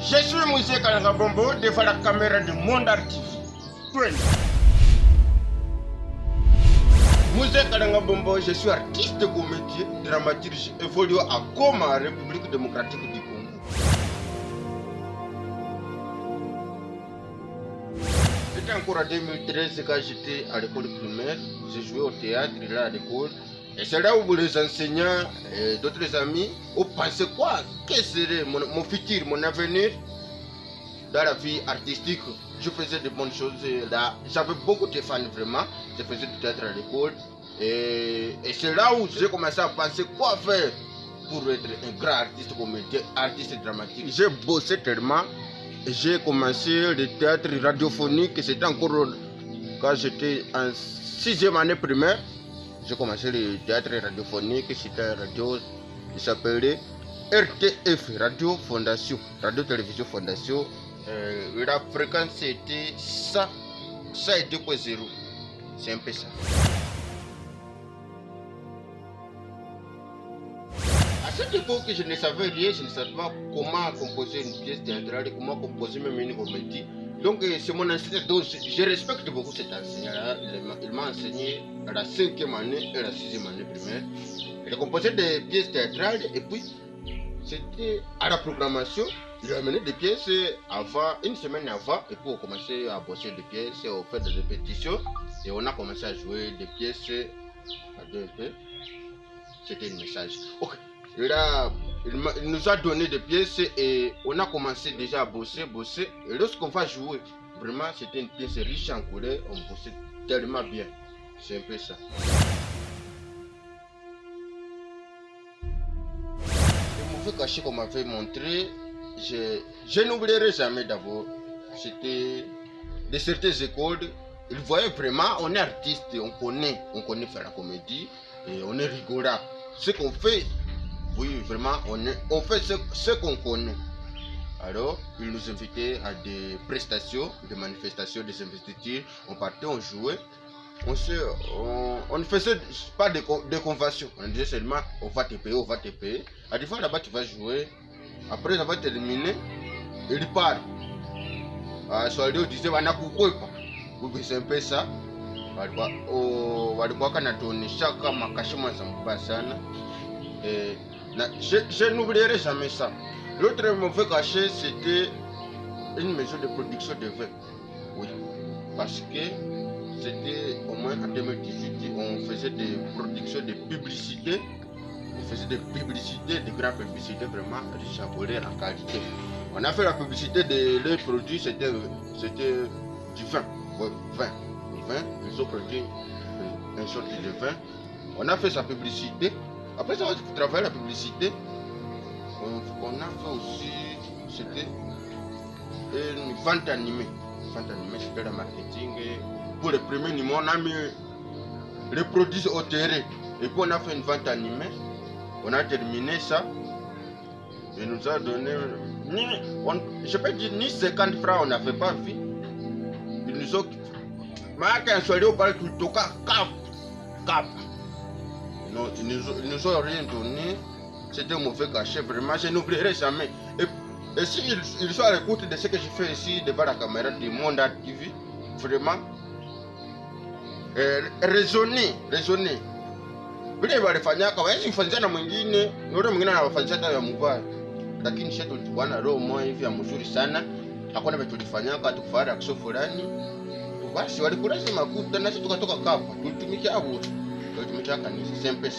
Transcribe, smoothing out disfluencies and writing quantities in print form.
Je suis Moïse Kalangabombo devant la caméra de Mondart TV. Moïse Kalangabombo, je suis artiste, comédien, dramaturge, évolué à Goma, République démocratique du Congo. C'était encore en 2013 quand j'étais à l'école primaire. J'ai joué au théâtre là à l'école. Et c'est là où les enseignants et d'autres amis ont pensé quoi? Quel serait mon futur, mon avenir dans la vie artistique? Je faisais de bonnes choses là. J'avais beaucoup de fans vraiment. Je faisais du théâtre à l'école. Et c'est là où j'ai commencé à penser quoi faire pour être un grand artiste comédien, artiste dramatique. J'ai bossé tellement. J'ai commencé le théâtre radiophonique. C'était encore quand j'étais en 6e année primaire. J'ai commencé le théâtre radiophonique, c'était une radio qui s'appelait RTF, Radio Fondation, Radio Télévision Fondation. La fréquence c'était ça et 2.0. C'est un peu ça. À cette époque, je ne savais rien, je ne savais pas comment composer une pièce théâtrale, comment composer même une comédie. Donc c'est mon enseignant, donc je respecte beaucoup cet enseignant-là. Il m'a enseigné à la 5e année et à la 6e année primaire. Il composait des pièces théâtrales et puis c'était à la programmation. Il a amené des pièces avant, une semaine avant, et puis on commençait à bosser des pièces, on fait des répétitions et on a commencé à jouer des pièces à 2 C'était un message. Ok. Il nous a donné des pièces et on a commencé déjà à bosser. Et lorsqu'on va jouer, vraiment c'était une pièce riche en couleurs, on bossait tellement bien. C'est un peu ça. Le mauvais cachet qu'on m'avait montré, je n'oublierai jamais d'abord. C'était de certaines écoles, ils voyaient vraiment, on est artiste, on connaît faire la comédie et on est rigoureux. Ce qu'on fait, oui, vraiment, on fait ce qu'on connaît. Alors, ils nous invitaient à des prestations, des manifestations, des investitures. On partait, on jouait. On ne faisait pas de conventions. On disait seulement, on va te payer. À des fois, là-bas, tu vas jouer. Après avoir terminé, il part. Soit on disait, on a coupé. C'est un peu ça. Je n'oublierai jamais ça. L'autre mauvais cachet, c'était une maison de production de vin. Oui, parce que c'était au moins en 2018, on faisait des productions de publicité. On faisait des publicités, des grandes publicités vraiment riches en qualité. On a fait la publicité de leurs produits, c'était du vin. Oui, vin. Ils ont produit une sorte de vin. On a fait sa publicité. Après ça, on a travaillé la publicité. On a fait aussi, c'était une vente animée. C'était le marketing. Pour le premier numéro, on a mis les produits au terrain. Et puis on a fait une vente animée. On a terminé ça. Il nous a donné, je peux dire, ni 50 francs, on n'avait pas vu. Ils nous ont... Cap. Non, ils nous ont rien donné. C'était un mauvais cachet, vraiment, je n'oublierai jamais. Et si ils sont à l'écoute de ce que je fais ici devant la caméra de Mondart TV, vraiment, raisonner. Vile walifanya hawezi kufanyia na mwingine, yule mwingine anafanyia hata ya mubaya. Lakini sisi tulikuwa na roho moja hivi ya mzuri sana. Hakuna vitu tulifanyaka tukufara kiso fulani. Basi walikulaza makuta na sisi tukatoka kapa. Tulitumikia hapo. Tulitumikia kanisa, simple.